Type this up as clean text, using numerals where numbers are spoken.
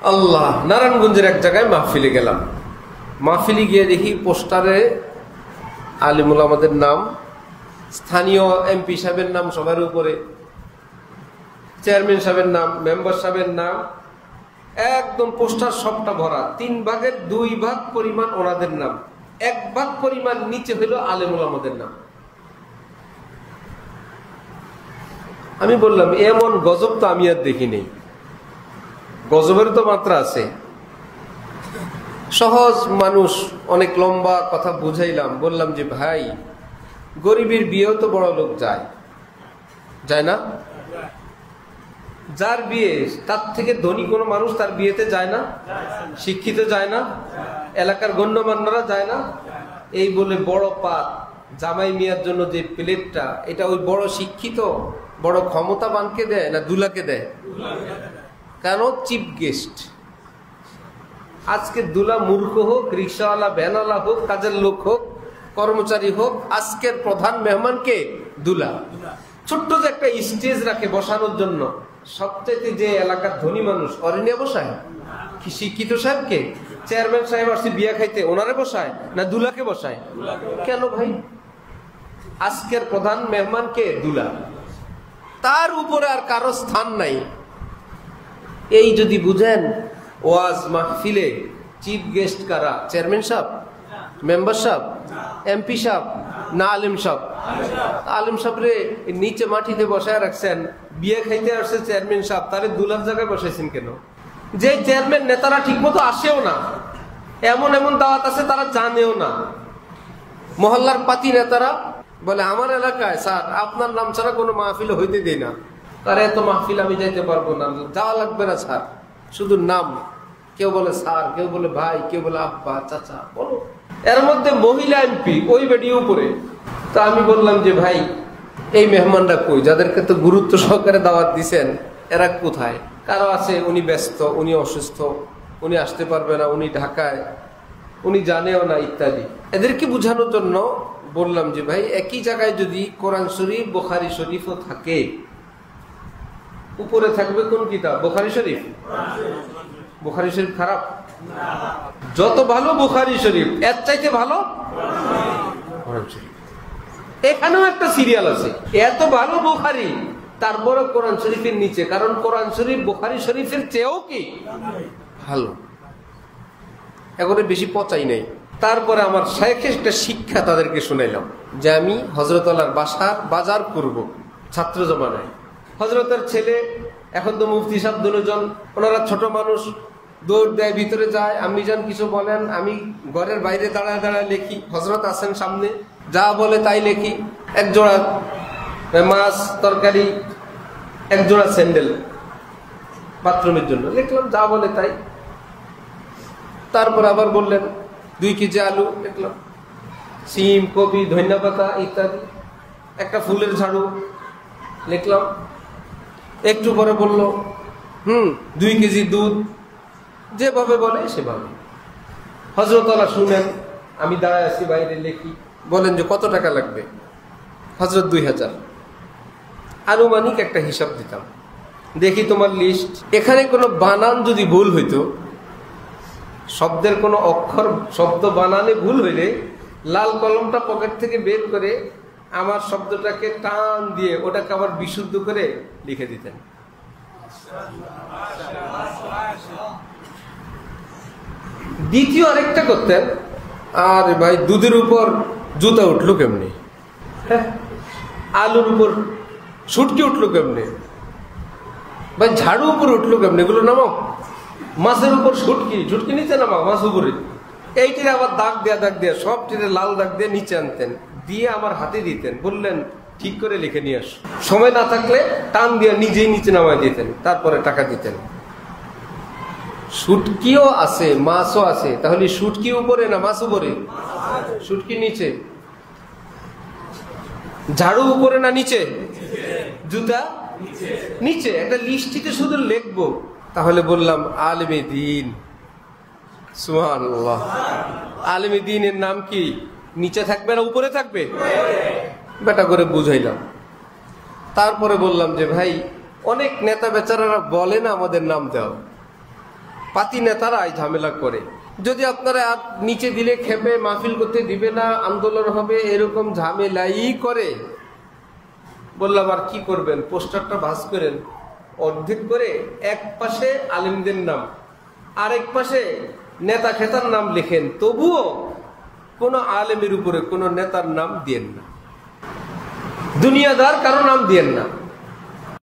আল্লাহ, নারায়ণগঞ্জের এক জায়গায় মাহফিলে গেলাম। মাহফিলে গিয়ে দেখি পোস্টারে আলিমুল আমাদের নাম, স্থানীয় এমপি সাহেবের নাম সবার উপরে, চেয়ারম্যান সাহেবের নাম, মেম্বার সাহেবের নাম, একদম পোস্টার সবটা ভরা। 3 ভাগের 2 ভাগ পরিমাণ ওনাদের নাম, 1 ভাগ পরিমাণ নিচে হইল আলিমুল আমাদের নাম। আমি বললাম এমন গজব তো আমি আর দেখি নেই, গজবের তো মাত্রা আছে। সহজ মানুষ, অনেক লম্বা কথা বুঝাইলাম, বললাম যে ভাই, গরিবের বিয়েও তো বড় লোক যায়, যায় না? যার বিয়ে, তার থেকে ধনী কোনো মানুষ তার বিয়েতে যায় না? শিক্ষিত যায় না? এলাকার গণ্যমান্যরা যায় না? এই বলে বড় পাত জামাই মিয়ার জন্য যে প্লেটটা, এটা ওই বড় শিক্ষিত বড় ক্ষমতাবানকে দেয় না দুলাকে দেয়? কেন? Chief guest. আজকে দুলা মূর্খ হোক, রিক্সাওয়ালা, ভ্যানওয়ালা হোক, কাজের লোক হোক, কর্মচারী হোক, আজকের প্রধান মেহমানকে দুলা। ছোট্ট যে একটা স্টেজ রাখে বসানোর জন্য, সবচেয়ে যে এলাকার ধনী মানুষ অরণ্যে বসায় কি? শিক্ষিত সাহেবকে? চেয়ারম্যান সাহেব আসছে বিয়া খাইতে, ওনারে বসায় না দুলাকে বসায়? কেন ভাই? আজকের প্রধান মেহমানকে দুলা, তার উপরে আর কারো স্থান নাই। এই যদি বুঝেন, ওয়াজ মাহফিলে চিফ গেস্ট কারা? চেয়ারম্যান সাহেব, মেম্বার সাহেব, এমপি সাহেব না আলিম সাহেব? আলিম সাহেবরে নিচে মাটিতে বসায় রাখছেন, বিয়ে খাইতে আসছে চেয়ারম্যান সাহেব, তারে দুলার জায়গায় বসাইছেন কেন? যে চেয়ারম্যান নেতারা ঠিক মতো আসেও না, এমন এমন দাওয়াত আছে তারা জানেও না। মহল্লার পাতি নেতারা বলে আমার এলাকায় স্যার আপনার নাম ছাড়া কোনো মাহফিল হইতে দেয় না। তারা এত মাহফিল আমি যাইতে পারবো না, যাওয়া লাগবে না স্যার, শুধু নাম। কেউ বলে স্যার, কেউ বলে ভাই, কেউ বলে আব্বা, চাচা, বলো। এর মধ্যে মহিলা এমপি ওই বেডিও উপরে। তা আমি বললাম যে ভাই, এই মেহমানরা কই? যাদেরকে তো গুরুত্ব সহকারে দাওয়াত দিছেন, এরা কোথায়? কারো আছে উনি ব্যস্ত, উনি অসুস্থ, উনি আসতে পারবে না, উনি ঢাকায়, উনি জানেও না, ইত্যাদি। এদেরকে বোঝানোর জন্য বললাম যে ভাই, একই জায়গায় যদি কোরআন শরীফ, বুখারী শরীফও থাকে, উপরে থাকবে কোন কিতাব? বুখারী শরীফ। বুখারী শরীফ খারাপ? যত ভালো বুখারী শরীফ, এর চাইতে ভালো কোরআন শরীফ। এখানেও একটা সিরিয়াল আছে, এত ভালো বুখারী, তারপরে কোরআন শরীফের নিচে, কারণ কোরআন শরীফ বুখারী শরীফের চেয়েও কি ভালো, এগুলো বেশি পচাই নাই। তারপরে আমার শাইখের একটা শিক্ষা তাদেরকে শুনাইলাম যে আমি হযরত আল্লাহর বাজার করব ছাত্র জমানায়। হযরতের ছেলে, এখন তো মুফতি সাহেব দুজন, ওনারা ছোট মানুষ, দৌড় দেয়, ভিতরে যায়, আম্মি যান কিছু বলেন, আমি ঘরের বাইরে দাঁড়ায় দাঁড়ায় লেখি, হযরত আছেন সামনে, যা বলে তাই লেখি। এক জোড়া মাছ তরকারি, এক জোড়া স্যান্ডেল বাথরুমের জন্য লিখলাম, যা বলে তাই। তারপর আবার বললেন 2 কেজি আলু লিখলাম, সিম, কপি, ধন্যপাতা ইত্যাদি, একটা ফুলের ঝাড়ু লিখলাম। একটু পরে বলল 2 কেজি দুধ, যেভাবে বলে সেভাবে। হযরত আল্লাহ শুনেন, আমি দাঁড়ায় আছি বাইরে লিখি। বলেন যে কত টাকা লাগবে? হযরত 2000। আনুমানিক একটা হিসাব দিতাম, দেখি তোমার লিস্ট, এখানে কোনো বানান যদি ভুল হইতো, শব্দের কোনো অক্ষর, শব্দ বানানে ভুল হইলে লাল কলমটা পকেট থেকে বের করে আমার শব্দটাকে টান দিয়ে ওটাকে আবার বিশুদ্ধ করে লিখে দিতেন। দ্বিতীয় আরেকটা করতেন, আর ভাই দুধের উপর জুতা উঠলো কেমনি, আলুর উপর শুটকি উঠলো কেমনে, ভাই ঝাড়ু উপর উঠলো কেমনে, এগুলো নামাও। মাছের উপর শুটকি, শুটকি নিচে নামাও, মাছ উপরে। এইটির আবার দাগ দেয়া সব টিরে লাল দাগ দিয়ে নিচে আনতেন, দিয়ে আমার হাতে দিতেন, বললেন ঠিক করে লিখে নিয়ে আস। সময় না থাকলে টান দিয়ে নিজেই নিচে নামায় দিতেন, তারপরে টাকা দিতেন। শুটকিও আছে, মাছও আছে, তাহলে শুটকি উপরে না মাছ উপরে? শুটকি নিচে। ঝাড়ু উপরে না নিচে? জুতা নিচে। একটা লিস্টিতে শুধু লিখবো, তাহলে বললাম আলেমে দ্বীন। সুবহানাল্লাহ। আলেমে দ্বীনের নাম কি? নিচে থাকবে না উপরে থাকবে? বেটা করে বুঝাইলাম। তারপরে বললাম যে ভাই, অনেক নেতা বেচারারা বলে না আমাদের নাম দাও, পাতি নেতারাই ঝামেলা করে। যদি আপনারা আর নিচে দিলে খেপে, মাহফিল করতে দিবে না, আন্দোলন হবে, এরকম ঝামেলাই করে, বললাম আর কি করবেন, পোস্টারটা ভাঁজ করেন, অর্ধেক করে এক পাশে আলেমদের নাম, আরেক পাশে নেতা খেতার নাম লিখেন, তবুও কোন আলেমের উপরে কোন নেতার নাম দিয়েন না, দুনিয়াদার কারো নাম দিয়েন না।